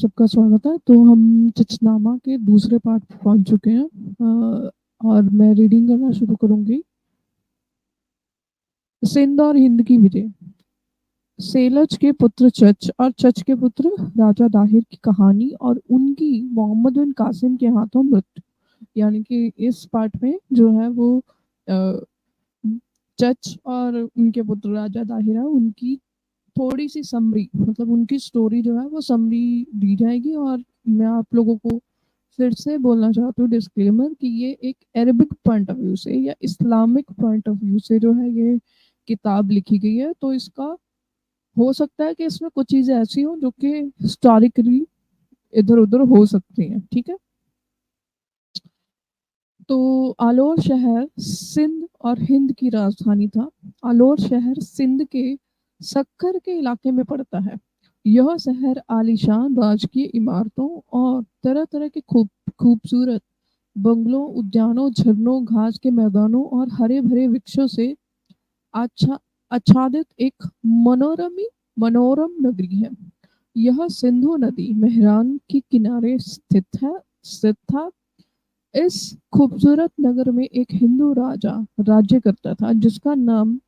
सबका स्वागत है। तो हम चचनामा के दूसरे पार्ट पे पहुंच चुके हैं और मैं रीडिंग करना शुरू करूंगी। सिंध और हिंद की विजय। सेलच के पुत्र चच और चच के पुत्र राजा दाहिर की कहानी और उनकी मोहम्मद बिन कासिम के हाथों मृत्यु। यानी कि इस पार्ट में जो है वो अ, चच और उनके पुत्र राजा दाहिरा उनकी थोड़ी सी समरी मतलब उनकी स्टोरी जो है वो समरी दी जाएगी। और मैं आप लोगों को फिर से बोलना चाहती हूँ डिस्क्लेमर कि ये एक अरबिक पॉइंट ऑफ व्यू से या इस्लामिक पॉइंट ऑफ व्यू से जो है ये किताब लिखी गई है। तो इसका हो सकता है कि इसमें कुछ चीजें ऐसी हो जो कि हिस्टोरिकली इधर उधर हो सकती हैं। ठीक है। तो आलोर शहर सिंध और हिंद की राजधानी था। आलोर शहर सिंध के सक्कर के इलाके में पड़ता है। यह शहर आलीशान राजकीय इमारतों और तरह तरह के खूबसूरत बंगलों, उद्यानों, झरनों, घास के मैदानों और हरे भरे वृक्षों से अच्छा आच्छादित एक मनोरम नगरी है। यह सिंधु नदी मेहरान के किनारे स्थित था। इस खूबसूरत नगर में एक हिंदू राजा राज्य करता था जिसका नाम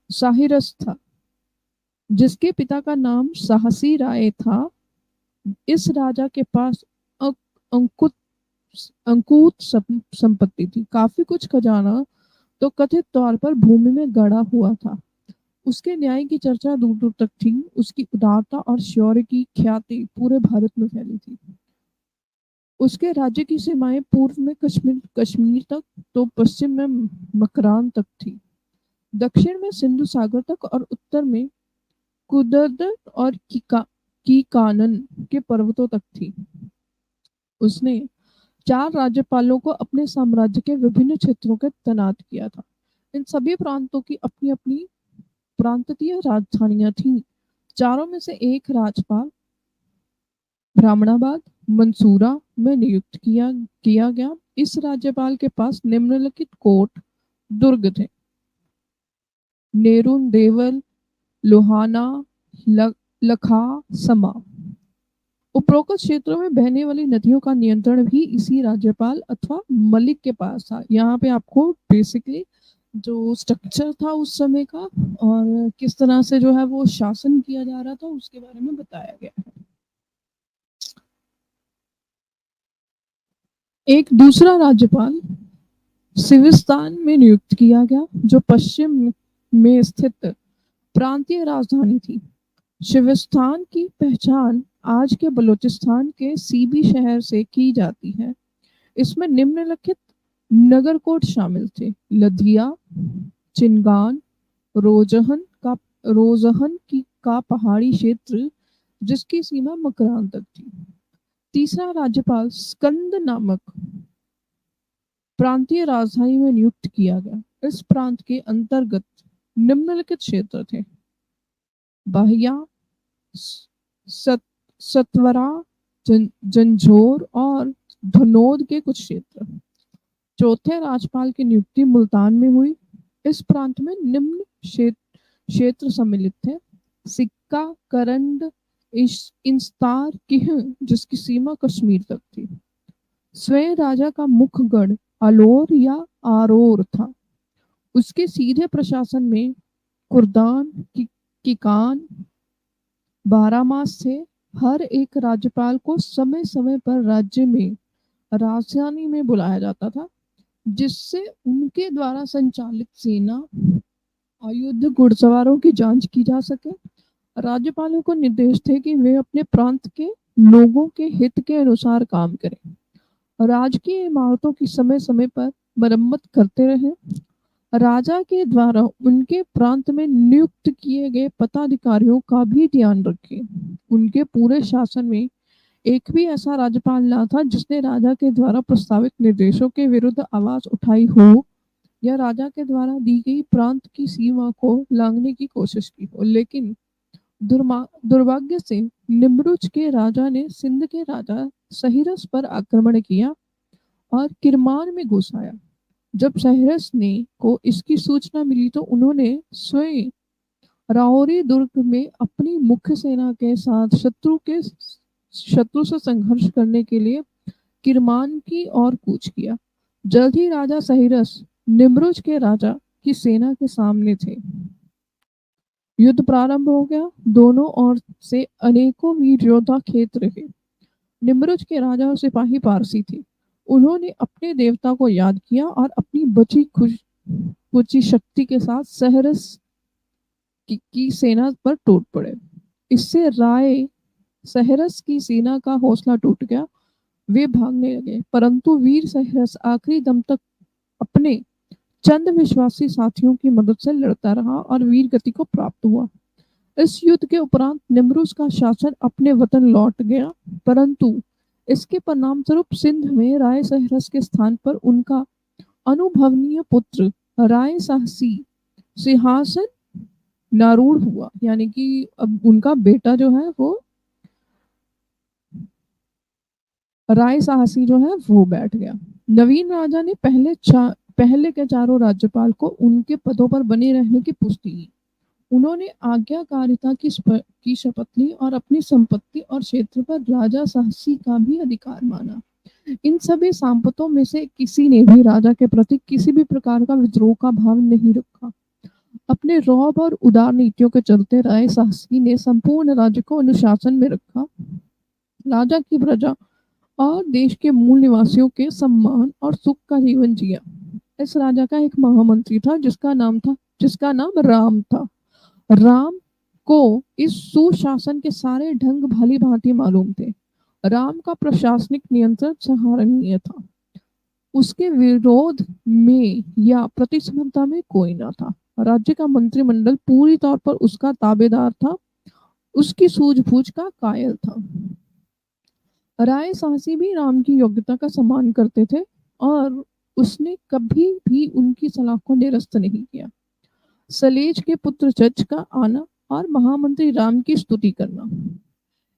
साहिरस था, जिसके पिता का नाम साहसी राय था। इस राजा के पास अ- अंकुत अंकूत संपत्ति थी, काफी कुछ खजाना तो कथित तौर पर भूमि में गड़ा हुआ था। उसके न्याय की चर्चा दूर दूर तक थी। उसकी उदारता और शौर्य की ख्याति पूरे भारत में फैली थी। उसके राज्य की सीमाएं पूर्व में कश्मीर तक तो पश्चिम में मकरान तक थी। दक्षिण में सिंधु सागर तक और उत्तर में कुदरत और कीकानन के पर्वतों तक थी। उसने 4 राज्यपालों को अपने साम्राज्य के विभिन्न क्षेत्रों के तैनात किया था। इन सभी प्रांतों की अपनी अपनी प्रांतीय राजधानियां थीं। चारों में से एक राजपाल ब्राह्मणाबाद मंसूरा में नियुक्त किया गया। इस राज्यपाल के पास निम्नलिखित कोट दुर्ग थे: नेरुन, देवल, लोहाना, लखा, समा। उपरोक्त क्षेत्रों में बहने वाली नदियों का नियंत्रण भी इसी राज्यपाल अथवा मलिक के पास था। यहाँ पे आपको बेसिकली जो स्ट्रक्चर था उस समय का और किस तरह से जो है वो शासन किया जा रहा था उसके बारे में बताया गया है। एक दूसरा राज्यपाल सिविस्तान में नियुक्त किया गया जो पश्चिम में स्थित प्रांतीय राजधानी थी। शिविस्तान की पहचान आज के बलूचिस्तान के सीबी शहर से की जाती है। इसमें निम्नलिखित नगरकोट शामिल थे: लधिया, चिनगान, रोजहन का पहाड़ी क्षेत्र जिसकी सीमा मकरान तक थी। तीसरा राज्यपाल स्कंद नामक प्रांतीय राजधानी में नियुक्त किया गया। इस प्रांत के अंतर्गत निम्नलिखित क्षेत्र थे: बाहिया, सत, सतवरा, जंझोर और धनोद के कुछ क्षेत्र। चौथे राज्यपाल की नियुक्ति मुल्तान में हुई। इस प्रांत में निम्न क्षेत्र सम्मिलित थे: सिक्का, करंड, इंस्तार, किह जिसकी सीमा कश्मीर तक थी। स्वयं राजा का मुख्य गढ़ अलोर या आरोर था। उसके सीधे प्रशासन में कुर्दान, किकान, बारामास थे। हर एक राज्यपाल को समय समय पर राज्य में राजधानी में बुलाया जाता था जिससे उनके द्वारा संचालित सेना आयुध घुड़सवारों की जांच की जा सके। राज्यपालों को निर्देश थे कि वे अपने प्रांत के लोगों के हित के अनुसार काम करें, राजकीय इमारतों की समय समय पर मरम्मत करते रहे। राजा के द्वारा उनके प्रांत में नियुक्त किए गए पदाधिकारियों का भी ध्यान रखें। उनके पूरे शासन में एक भी ऐसा राज्यपाल ना था जिसने राजा के द्वारा प्रस्तावित निर्देशों के विरुद्ध आवाज उठाई हो या राजा के द्वारा दी गई प्रांत की सीमा को लांघने की कोशिश की हो। लेकिन दुर्भाग्य से निम्रुज के राजा ने सिंध के राजा सहिरस पर आक्रमण किया और किरमान में घुस आया। जब सहिरस ने को इसकी सूचना मिली तो उन्होंने स्वयं राओरी दुर्ग में अपनी मुख्य सेना के साथ शत्रु के शत्रु से संघर्ष करने के लिए किरमान की ओर कूच किया। जल्द ही राजा साइरस निम्रुज के राजा की सेना के सामने थे। युद्ध प्रारंभ हो गया। दोनों ओर से अनेकों वीर योद्धा खेत रहे। निम्रुज के राजा और सिपाही पारसी थे। उन्होंने अपने देवता को याद किया और अपनी बची कुची शक्ति के साथ सहरस की सेना पर टूट पड़े। इससे राय सहरस की सेना का हौसला टूट गया। वे भागने लगे, परंतु वीर सहरस आखिरी दम तक अपने चंद विश्वासी साथियों की मदद से लड़ता रहा और वीर गति को प्राप्त हुआ। इस युद्ध के उपरांत निम्रुज का शासन अपने वतन लौट गया, परंतु इसके परिणाम स्वरूप सिंध में राय सहरस के स्थान पर उनका अनुभवनीय पुत्र राय साहसी सिंहासन नारूढ़ हुआ। यानी कि अब उनका बेटा जो है वो राय साहसी जो है वो बैठ गया। नवीन राजा ने पहले के चारों राज्यपाल को उनके पदों पर बने रहने की पुष्टि की। उन्होंने आज्ञाकारिता की शपथ ली और अपनी संपत्ति और क्षेत्र पर राजा साहसी का भी अधिकार माना। इन सभी सांपतों में से किसी ने भी राजा के प्रति किसी भी प्रकार का विद्रोह का भाव नहीं रखा। अपने रौब और उदार नीतियों के चलते राय साहसी ने संपूर्ण राज्य को अनुशासन में रखा। राजा की प्रजा और देश के मूल निवासियों के सम्मान और सुख का जीवन जिया। इस राजा का एक महामंत्री था जिसका नाम राम था। राम को इस सुशासन के सारे ढंग भली भांति मालूम थे। राम का प्रशासनिक नियंत्रण सराहनीय था। उसके विरोध में या प्रतिस्पर्धा में कोई न था। राज्य का मंत्रिमंडल पूरी तौर पर उसका ताबेदार था, उसकी सूझबूझ का कायल था। राय साहसी भी राम की योग्यता का सम्मान करते थे और उसने कभी भी उनकी सलाह को निरस्त नहीं किया। सलेज के पुत्र जज का आना और महामंत्री राम की स्तुति करना।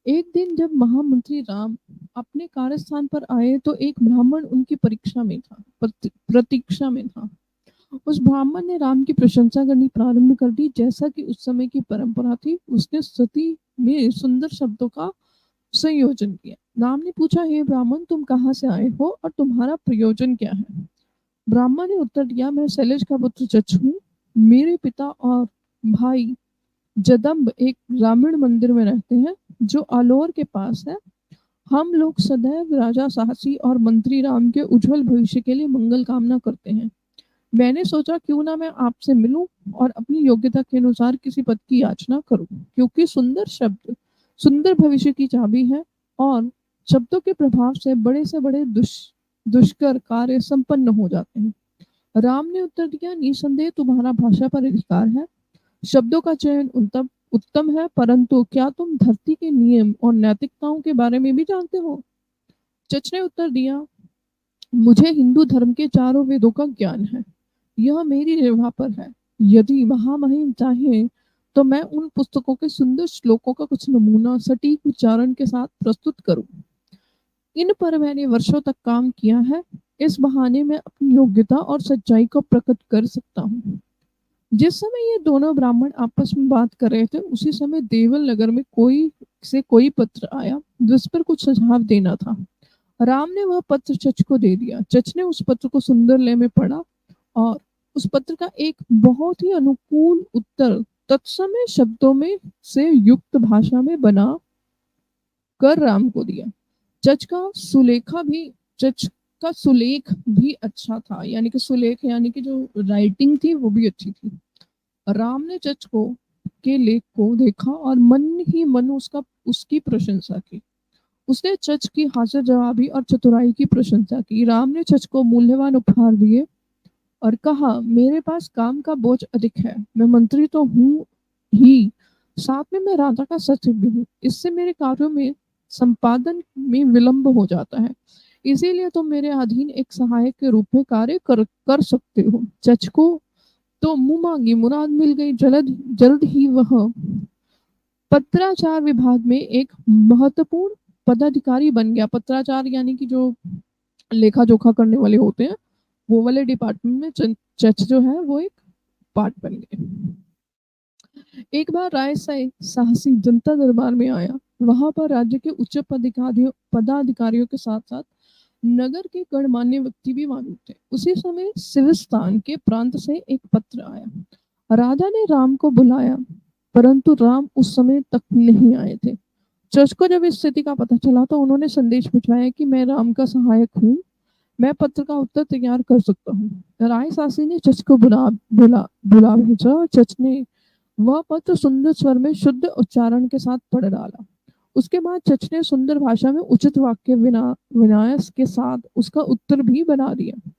एक दिन जब महामंत्री राम अपने कार्यस्थान पर आए तो एक ब्राह्मण उनकी प्रतीक्षा में था। उस ब्राह्मण ने राम की प्रशंसा करनी प्रारंभ कर दी। जैसा कि उस समय की परंपरा थी, उसने स्तुति में सुंदर शब्दों का संयोजन किया। राम ने पूछा, हे ब्राह्मण, तुम कहाँ से आए हो और तुम्हारा प्रयोजन क्या है? ब्राह्मण ने उत्तर दिया, मैं शैलेश का पुत्र जच हूँ। मेरे पिता और भाई जदम्ब एक ग्रामीण मंदिर में रहते हैं जो आलोर के पास है। हम लोग सदैव राजा साहसी और मंत्री राम के उज्जवल भविष्य के लिए मंगल कामना करते हैं। मैंने सोचा क्यों ना मैं आपसे मिलूं और अपनी योग्यता के अनुसार किसी पद की याचना करूं, क्योंकि सुंदर शब्द सुंदर भविष्य की चाबी है और शब्दों के प्रभाव से बड़े दुष्कर कार्य संपन्न हो जाते हैं। राम ने उत्तर दिया, निसंदेह तुम्हारा भाषा पर अधिकार है, शब्दों का चयन उत्तम है, परंतु क्या तुम धरती के नियम और नैतिकताओं के बारे में भी जानते हो? जज ने उत्तर दिया, मुझे हिंदू धर्म के चारों वेदों का ज्ञान है। यह मेरी जिह्वा पर है। यदि महामहिम चाहे तो मैं उन पुस्तकों के सुंदर श्लोकों का कुछ नमूना सटीक उच्चारण के साथ प्रस्तुत करूं। इन पर मैंने वर्षों तक काम किया है। इस बहाने मैं अपनी योग्यता और सच्चाई को प्रकट कर सकता हूँ। जिस समय ये दोनों ब्राह्मण आपस में बात कर रहे थे, उसी समय देवल नगर में कोई पत्र आया जिस पर कुछ सुझाव देना था। राम ने वह पत्र चच को दे दिया। चच ने उस पत्र को सुंदर लय में पढ़ा और उस पत्र का एक बहुत ही अनुकूल उत्तर तत्समय शब्दों में से युक्त भाषा में बना कर राम को दिया। चच का सुलेख भी अच्छा था, यानी कि सुलेख यानी कि जो राइटिंग थी वो भी अच्छी थी। राम ने चच को के लेख को देखा और मन ही मन उसकी प्रशंसा की। उसने चच की हाजिर जवाबी और चतुराई की प्रशंसा की। राम ने चच को मूल्यवान उपहार दिए और कहा, मेरे पास काम का बोझ अधिक है। मैं मंत्री तो हूँ ही, साथ में मैं राजा का सचिव भी हूँ। इससे मेरे कार्यों में संपादन में विलंब हो जाता है। इसीलिए तुम मेरे अधीन एक सहायक के रूप में कार्य कर सकते हो। चच को तो मुंह मांगी मुराद मिल गई। जल्द ही वह पत्राचार विभाग में एक महत्वपूर्ण पदाधिकारी बन गया। पत्राचार यानी कि जो लेखा जोखा करने वाले होते हैं, वो वाले डिपार्टमेंट में चच जो है वो एक पार्ट बन गए। एक बार राय साहसी जनता दरबार में आया। वहां पर राज्य के उच्च पदाधिकारियों के साथ साथ नगर के गणमान्य व्यक्ति भी मौजूद थे। उसी समय सिविस्तान के प्रांत से एक पत्र आया। राजा ने राम को बुलाया, परंतु राम उस समय तक नहीं आए थे। जज को जब इस स्थिति का पता चला तो उन्होंने संदेश भिजवाया कि मैं राम का सहायक हूँ, मैं पत्र का उत्तर तैयार कर सकता हूँ। राय सासी ने जज को बुला भेजा और जज ने वह पत्र सुंदर स्वर में शुद्ध उच्चारण के साथ पढ़ डाला। उसके बाद जज ने सुंदर भाषा में उचित वाक्य विन्यास के साथ उसका उत्तर भी बना दिया।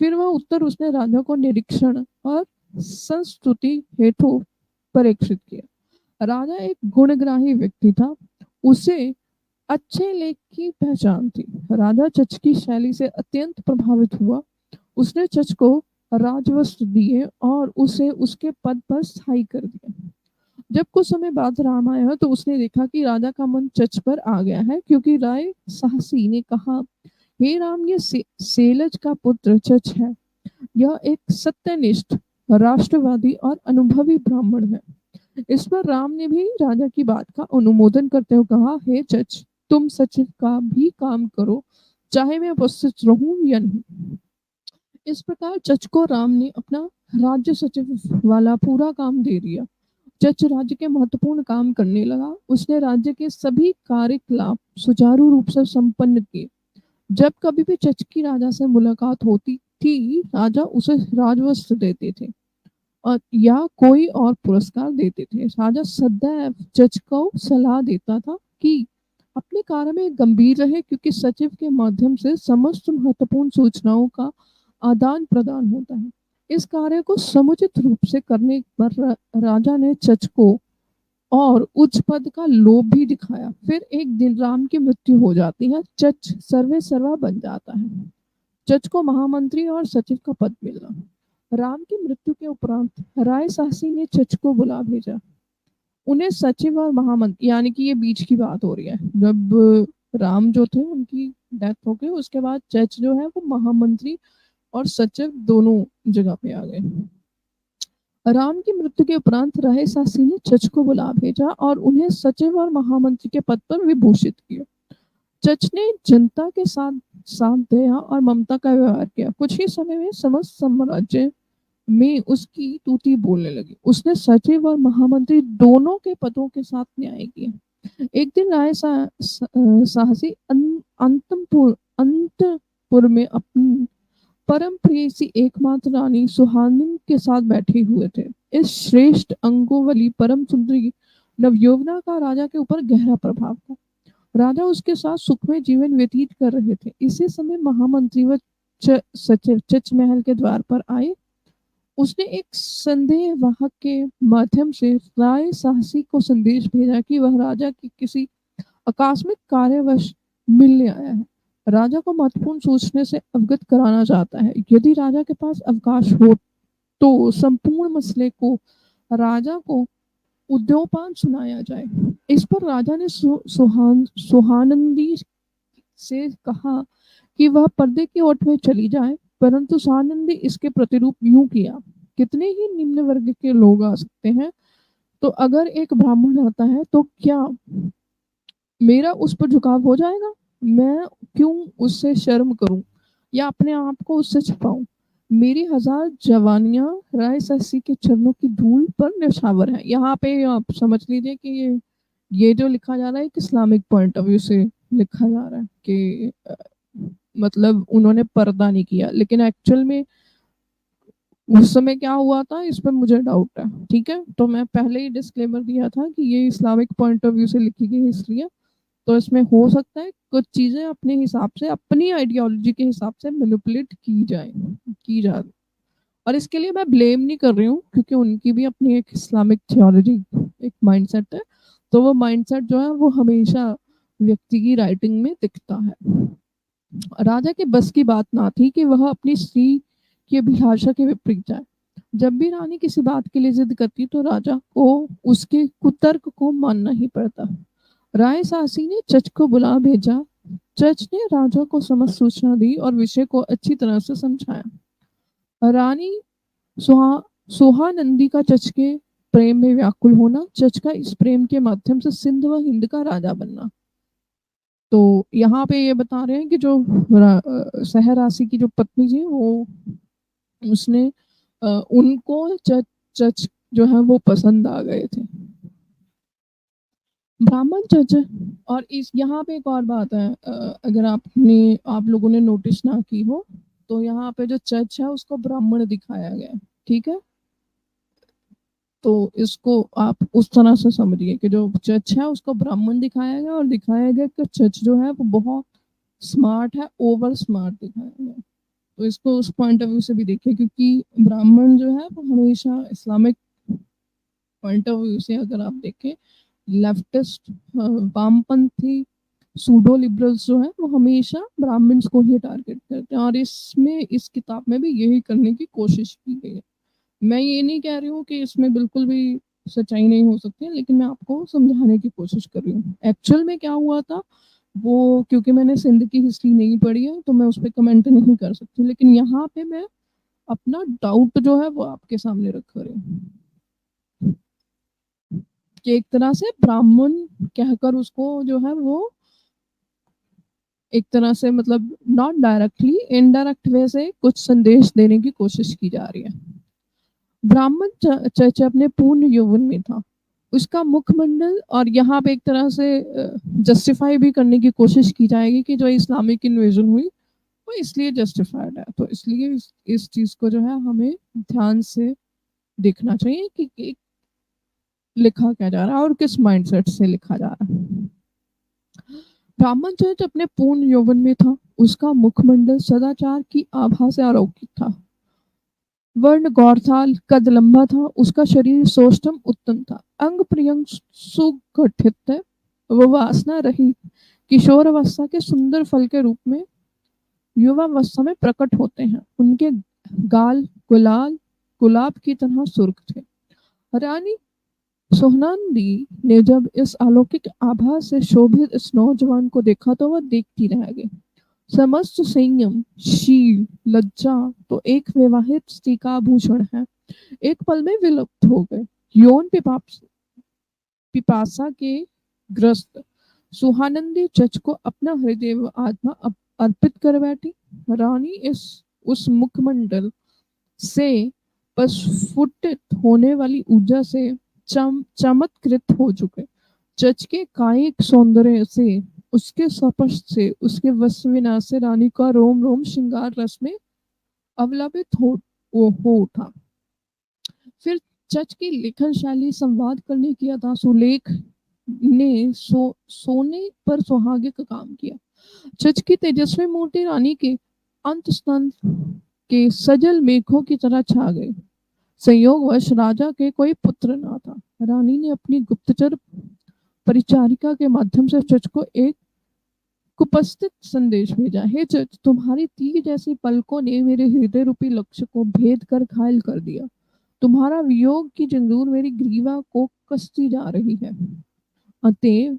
फिर वह उत्तर उसने राजा को निरीक्षण और संस्तुति हेतु परीक्षित किया। राजा एक गुणग्राही व्यक्ति था, उसे अच्छे लेख की पहचान थी। राजा जज की शैली से अत्यंत प्रभावित हुआ। उसने जज को राजवस्त्र दिए और उसे उसके पद पर स्थायी कर दिया। जब कुछ समय बाद राम आया तो उसने देखा कि राजा का मन जज पर आ गया है, क्योंकि राय साहसी ने कहा, हे राम, ये सेलज का पुत्र जज है। यह एक सत्यनिष्ठ, राष्ट्रवादी और अनुभवी ब्राह्मण है। इस पर राम ने भी राजा की बात का अनुमोदन करते हुए कहा, हे जज, तुम सचिव का भी काम करो, चाहे मैं उपस्थित रहूं या नहीं। इस प्रकार जज को राम ने अपना राज्य सचिव वाला पूरा काम दे दिया। जज राज्य के महत्वपूर्ण काम करने लगा। उसने राज्य के सभी कार्यकलाप सुचारू रूप से संपन्न किए। जब कभी भी जज की राजा से मुलाकात होती थी, राजा उसे राजवस्त्र देते थे और या कोई और पुरस्कार देते थे। राजा सदैव जज को सलाह देता था कि अपने कार्य में गंभीर रहे, क्योंकि सचिव के माध्यम से समस्त महत्वपूर्ण सूचनाओं का आदान प्रदान होता है। इस कार्य को समुचित रूप से करने पर राजा ने जज को और उच्च पद का लोभ भी दिखाया। फिर एक दिन राम की मृत्यु हो जाती है। जज सर्वे सर्वा बन जाता है। जज को महामंत्री और सचिव का पद मिला। राम की मृत्यु के उपरांत राय साहसी ने जज को बुला भेजा। उन्हें सचिव और महामंत्री, यानी कि ये बीच की बात हो रही है, जब राम जो थे उनकी डेथ हो गई, उसके बाद जज जो है वो महामंत्री और सचिव दोनों जगह पे आ गए। राम की मृत्यु के उपरांत राय साहसी ने जज को बुला भेजा और उन्हें सचिव और महामंत्री के पद पर विभूषित किया। जज ने जनता के साथ साथ दया और ममता का व्यवहार किया। कुछ ही समय में समस्त साम्राज्य में उसकी तूती बोलने लगी। उसने सचिव और महामंत्री दोनों के पदों के साथ न्याय किया। एक दिन राय साहसी अंतपुर में अपनी परम प्रेयसी एकमात्र रानी सुहासिनी के साथ बैठे हुए थे। इस श्रेष्ठ अंगोवली परम सुंदरी नवयौवना का राजा के ऊपर गहरा प्रभाव था। राजा उसके साथ सुखमय जीवन व्यतीत कर रहे थे। इसी समय महामंत्री व सचिव जज महल के द्वार पर आए। उसने एक संदेहवाहक के माध्यम से राय साहसी को संदेश भेजा कि वह राजा की किसी आकस्मिक कार्यवश मिलने आया है। राजा को महत्वपूर्ण सूचना से अवगत कराना चाहता है। यदि राजा के पास अवकाश हो तो संपूर्ण मसले को राजा को उद्योपान सुनाया जाए। इस पर राजा ने सुहानंदी से कहा कि वह पर्दे की ओट में चली जाए, परंतु सुहानंदी इसके प्रतिरूप यूं किया, कितने ही निम्न वर्ग के लोग आ सकते हैं, तो अगर एक ब्राह्मण आता है तो क्या मेरा उस पर झुकाव हो जाएगा? मैं क्यों उससे शर्म करूं या अपने आप को उससे छुपाऊं? मेरी 1000 जवानियां राय साहसी के चरणों की धूल पर न्यौछावर है। यहाँ पे आप समझ लीजिए कि ये जो लिखा जा रहा है एक इस्लामिक पॉइंट ऑफ व्यू से लिखा जा रहा है कि मतलब उन्होंने पर्दा नहीं किया, लेकिन एक्चुअल में उस समय क्या हुआ था इस पर मुझे डाउट है। ठीक है, तो मैं पहले ही डिस्क्लेमर दिया था कि ये इस्लामिक पॉइंट ऑफ व्यू से लिखी गई हिस्ट्री है, तो इसमें हो सकता है कुछ चीजें अपने हिसाब से, अपनी आइडियोलॉजी के हिसाब से मैनिपुलेट की जा। और इसके लिए मैं ब्लेम नहीं कर रही हूँ, क्योंकि उनकी भी अपनी एक इस्लामिक थियोलॉजी, एक माइंडसेट है, तो वो माइंडसेट जो है वो हमेशा व्यक्ति की राइटिंग में दिखता है। राजा के बस की बात ना थी कि वह अपनी स्त्री की अभिलाषा के विपरीत जाए। जब भी रानी किसी बात के लिए जिद करती तो राजा को उसके कुतर्क को मानना ही पड़ता। राय साहसी ने जज को बुला भेजा। जज ने राजा को समस्त सूचना दी और विषय को अच्छी तरह से समझाया। रानी सुहानंदी का जज के प्रेम में व्याकुल होना, चच का इस प्रेम के माध्यम से सिंध व हिंद का राजा बनना। तो यहाँ पे ये बता रहे हैं कि जो सहरासी की जो पत्नी थी वो उसने उनको चच जो है वो पसंद आ गए थे। ब्राह्मण चच। और इस यहाँ पे एक और बात है, अगर आप लोगों ने नोटिस ना की हो तो यहाँ पे जो चच है उसको ब्राह्मण दिखाया गया है, ठीक है। तो इसको आप उस तरह से समझिए कि जो चच है उसको ब्राह्मण दिखाया गया और दिखाया गया कि चच जो है वो बहुत स्मार्ट है, ओवर स्मार्ट दिखाया गया। तो इसको उस पॉइंट ऑफ व्यू से भी देखिए, क्योंकि ब्राह्मण जो है वो हमेशा इस्लामिक पॉइंट ऑफ व्यू से अगर आप देखें, लेफ्टिस्ट वामपंथी सूडो लिबरल्स जो है वो हमेशा ब्राह्मण्स को ही टारगेट करते हैं, और इसमें इस किताब में भी यही करने की कोशिश की गई है। मैं ये नहीं कह रही हूँ कि इसमें बिल्कुल भी सच्चाई नहीं हो सकती, लेकिन मैं आपको समझाने की कोशिश कर रही हूँ एक्चुअल में क्या हुआ था वो। क्योंकि मैंने सिंध की हिस्ट्री नहीं पढ़ी है तो मैं उस पर कमेंट नहीं कर सकती, लेकिन यहाँ पे मैं अपना डाउट जो है वो आपके सामने रख रही हूँ कि एक तरह से ब्राह्मण कहकर उसको जो है वो एक तरह से मतलब नॉट डायरेक्टली इनडायरेक्ट वे से कुछ संदेश देने की कोशिश की जा रही है। ब्राह्मण चर्च अपने पूर्ण यौवन में था, उसका मुखमंडल, और यहाँ पे एक तरह से जस्टिफाई भी करने की कोशिश की जाएगी कि जो इस्लामिक इन्वेजन हुई वो इसलिए जस्टिफाइड है। तो इसलिए इस चीज को जो है हमें ध्यान से देखना चाहिए कि लिखा क्या जा रहा है और किस माइंडसेट से लिखा जा रहा है। ब्राह्मण चर्च अपने पूर्ण यौवन में था, उसका मुखमंडल सदाचार की आभा से अलौकिक था, वर्ण गौर था, कद लंबा था, उसका शरीर सोष्टम उत्तम था, अंग प्रत्यंग सुगठित है, वो वासना रही किशोर अवस्था के सुंदर फल के रूप में युवावस्था में प्रकट होते हैं। उनके गाल गुलाब की तरह सुर्ख थे। रानी सोहनांदी ने जब इस अलौकिक आभा से शोभित इस नौजवान को देखा तो वह देखती रह गई। समस्त संयम शील लज्जा तो एक विवाहित स्त्री का आभूषण है, एक पल में विलुप्त हो गए। यौन पिपासा के ग्रस्त सुहानंदी चच को अपना हृदय व आत्मा अर्पित कर बैठी। रानी इस उस मुखमंडल से प्रस्फुटित होने वाली ऊर्जा से चमत्कृत हो चुके। चच के कायिक सौंदर्य से, उसके स्पर्श से, उसके वश विनाश से रानी का रोम रोम श्रृंगार रस में अवलंबित हो उठा। फिर चच की लेखन शैली संवाद करने की अदा सुलेख ने सोने पर सुहागे का काम किया। चच की तेजस्वी मूर्ति रानी के अंत स्तंभ के सजल मेघों की तरह छा गई। संयोगवश राजा के कोई पुत्र ना था। रानी ने अपनी गुप्तचर परिचारिका के माध्यम से चच को एक कुपस्थित संदेश भेजा। हे चच, तुम्हारी तीर जैसी पलकों ने मेरे हृदय रूपी लक्ष्य को भेद कर घायल कर दिया। तुम्हारा वियोग की जंजूर मेरी ग्रीवा को कसती जा रही है। अतएव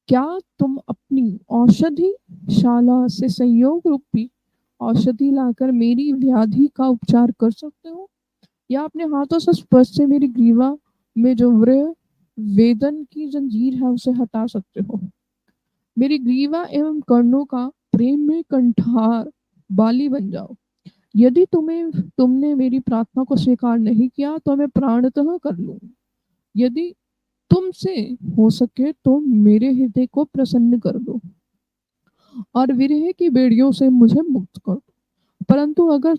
क्या तुम अपनी औषधि शाला से संयोग रूपी औषधि लाकर मेरी व्याधि का उपचार कर सकते हो, या अपने हाथों से स्पर्श से मेरी ग्रीवा में जो वेदन की जंजीर है उसे हटा सकते हो। मेरी ग्रीवा एवं कर्णों का प्रेम में कंठार बाली बन जाओ। यदि तुमने मेरी प्रार्थना को स्वीकार नहीं किया तो मैं प्राणतः कर लूंगी। यदि तुमसे हो सके तो मेरे हृदय को प्रसन्न कर दो और विरह की बेड़ियों से मुझे मुक्त कर दो। परंतु अगर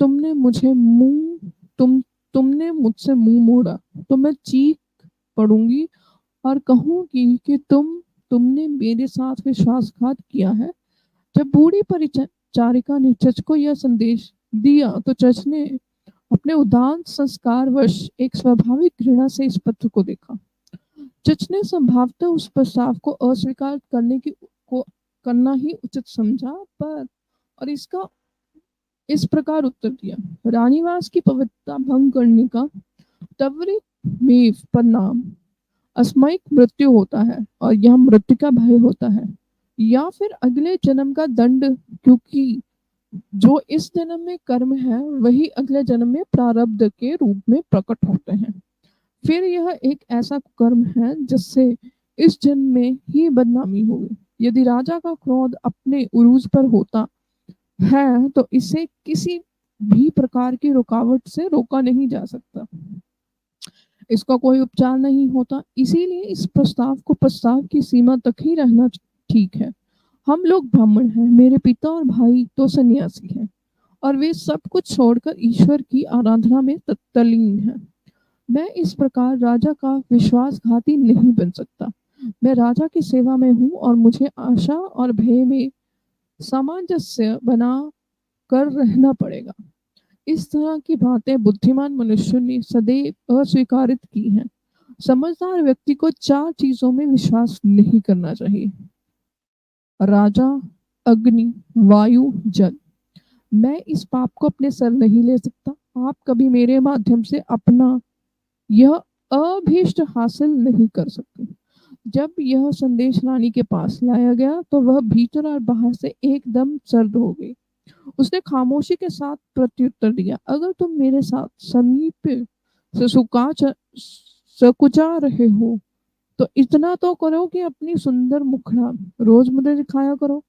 तुमने मुझे मुंह तुम तुमने मुझसे मुंह मोड़ा तो मैं चीख पड़ूंगी और कहूंगी कि तुमने मेरे साथ विश्वासघात किया है। जब बूढ़ी परिचारिका ने चच को यह संदेश दिया तो चच ने अपने उदान संस्कार वश एक स्वाभाविक घृणा से इस पत्र को देखा। चच ने संभवतः उस प्रस्ताव को अस्वीकार करना ही उचित समझा, पर और इसका इस प्रकार उत्तर दिया। रानीवास की पवित्रता भंग करने का त्वरित में परिणाम अस्मयिक मृत्यु होता है, और यह मृत्यु का भय होता है, या फिर अगले जन्म का दंड, क्योंकि जो इस जन्म में कर्म है वही अगले जन्म में प्रारब्ध के रूप में प्रकट होते हैं। फिर यह एक ऐसा कर्म है जिससे इस जन्म में ही बदनामी होगी। यदि राजा का क्रोध अपने उरूज पर होता है तो इसे किसी भी प्रकार की रुकावट से रोका नहीं जा सकता। इसका कोई उपचार नहीं होता। इसीलिए इस प्रस्ताव को प्रस्ताव की सीमा तक ही रहना ठीक है। हम लोग ब्राह्मण हैं, मेरे पिता और भाई तो सन्यासी हैं और वे सब कुछ छोड़कर ईश्वर की आराधना में तल्लीन हैं। मैं इस प्रकार राजा का विश्वासघाती नहीं बन सकता। मैं राजा की सेवा में हूँ और मुझे आशा और भय में सामंजस्य बना कर रहना पड़ेगा। इस तरह की बातें बुद्धिमान मनुष्यों ने सदैव अस्वीकारित की हैं। समझदार व्यक्ति को 4 चीजों में विश्वास नहीं करना चाहिए: राजा, अग्नि, वायु, जल। मैं इस पाप को अपने सर नहीं ले सकता। आप कभी मेरे माध्यम से अपना यह अभीष्ट हासिल नहीं कर सकते। जब यह संदेश रानी के पास लाया गया तो वह भीतर और बाहर से एकदम सर्द हो गई। उसने खामोशी के साथ प्रत्युत्तर दिया, अगर तुम मेरे साथ समीप से सकुचा रहे हो तो इतना तो करो कि अपनी सुंदर मुखड़ा रोज मुझे दिखाया करो,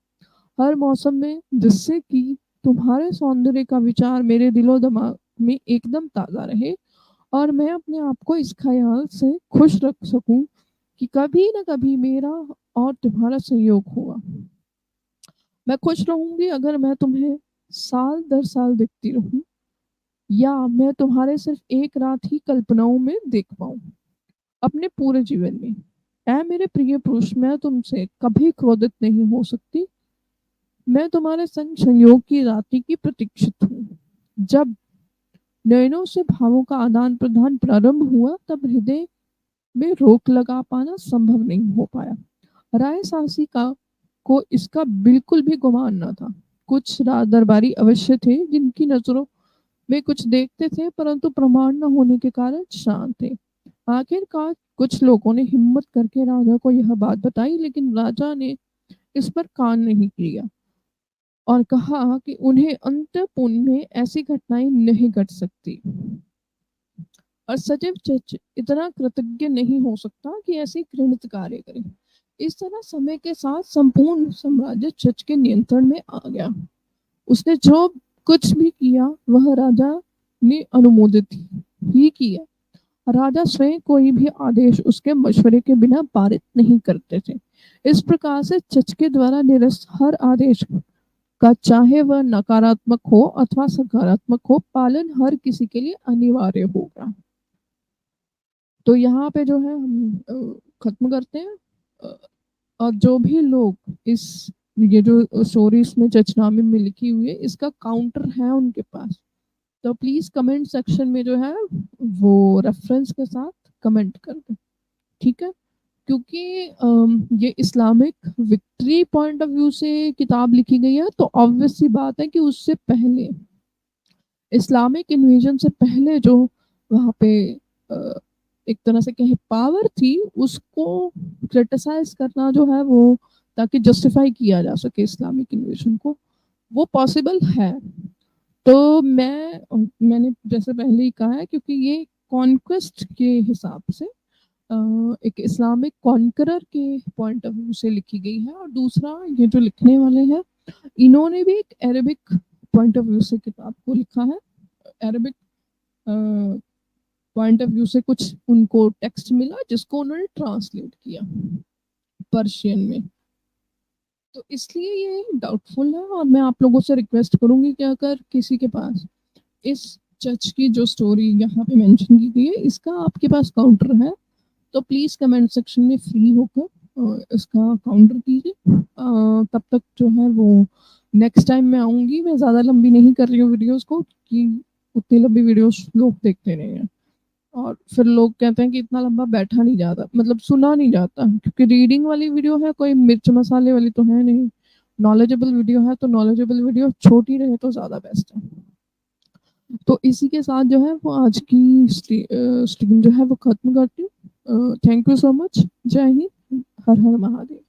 हर मौसम में, जिससे कि तुम्हारे सौंदर्य का विचार मेरे दिलो दिमाग में एकदम ताजा रहे और मैं अपने आप को इस ख्याल से खुश रख सकूं कि कभी न कभी मेरा और तुम्हारा संयोग होगा। मैं खुश रहूंगी अगर मैं तुम्हें साल दर साल देखती रहूं या मैं तुम्हारे सिर्फ एक रात ही कल्पनाओं में देख पाऊं अपने पूरे जीवन में। ऐ मेरे प्रिय पुरुष, मैं तुमसे कभी क्रोधित नहीं हो सकती। मैं तुम्हारे संग संयोग की रात्रि की प्रतीक्षित हूँ। जब नयनों से भावों का आदान प्रदान प्रारंभ हुआ तब हृदय में रोक लगा पाना संभव नहीं हो पाया। राय साहसी का को इसका बिल्कुल भी गुमान न था। कुछ राज दरबारी अवश्य थे जिनकी नजरों में कुछ देखते थे, परंतु प्रमाण न होने के कारण शांत थे। आखिरकार कुछ लोगों ने हिम्मत करके राजा को यह बात बताई, लेकिन राजा ने इस पर कान नहीं लिया और कहा कि उन्हें अंतपुर में ऐसी घटनाएं नहीं घट सकती और सचिव चच इतना कृतज्ञ नहीं हो सकता कि ऐसी घृणित कार्य करे। इस तरह समय के साथ संपूर्ण साम्राज्य चच के नियंत्रण में आ गया। उसने जो कुछ भी किया वह राजा ने अनुमोदित ही किया। राजा स्वयं कोई भी आदेश उसके मशवरे के बिना पारित नहीं करते थे। इस प्रकार से चच के द्वारा निरस्त हर आदेश का, चाहे वह नकारात्मक हो अथवा सकारात्मक हो, पालन हर किसी के लिए अनिवार्य होगा। तो यहाँ पे जो है हम खत्म करते हैं। और जो भी लोग इस ये जो स्टोरी इसमें चचनामे में लिखी हुई है इसका काउंटर है उनके पास, तो प्लीज कमेंट सेक्शन में जो है वो रेफरेंस के साथ कमेंट कर दे, ठीक है? क्योंकि ये Islamic victory point of view से किताब लिखी गई है, तो ऑब्वियस सी बात है कि उससे पहले इस्लामिक इन्वेजन से पहले जो वहाँ पे एक तरह से कहे पावर थी, उसको क्रिटिसाइज करना जो है वो, ताकि जस्टिफाई किया जा सके इस्लामिक इन्वेजन को, वो पॉसिबल है। तो मैंने जैसे पहले ही कहा है, क्योंकि ये कॉन्क्वेस्ट के हिसाब से एक इस्लामिक कॉन्करर के पॉइंट ऑफ व्यू से लिखी गई है, और दूसरा ये जो लिखने वाले हैं इन्होंने भी एक अरेबिक पॉइंट ऑफ व्यू से किताब को लिखा है। अरेबिक पॉइंट ऑफ व्यू से कुछ उनको टेक्स्ट मिला जिसको उन्होंने ट्रांसलेट किया पर्शियन में, तो इसलिए ये डाउटफुल है। और मैं आप लोगों से रिक्वेस्ट करूंगी कि अगर किसी के पास इस चर्च की जो स्टोरी यहाँ पे मेंशन की गई है इसका आपके पास काउंटर है, तो प्लीज कमेंट सेक्शन में फ्री होकर इसका काउंटर कीजिए। तब तक जो है वो नेक्स्ट टाइम मैं आऊंगी। मैं ज्यादा लंबी नहीं कर रही हूँ वीडियोस को, कि उतनी लंबी वीडियोस लोग देखते नहीं है और फिर लोग कहते हैं कि इतना लंबा बैठा नहीं जाता, मतलब सुना नहीं जाता, क्योंकि रीडिंग वाली वीडियो है, कोई मिर्च मसाले वाली तो है नहीं। नॉलेजेबल वीडियो है तो नॉलेजेबल वीडियो छोटी रहे तो ज्यादा बेस्ट है। तो इसी के साथ जो है वो आज की स्ट्रीम जो है वो खत्म करती हूँ। Thank you so much. जय हिंद, हर हर महादेव।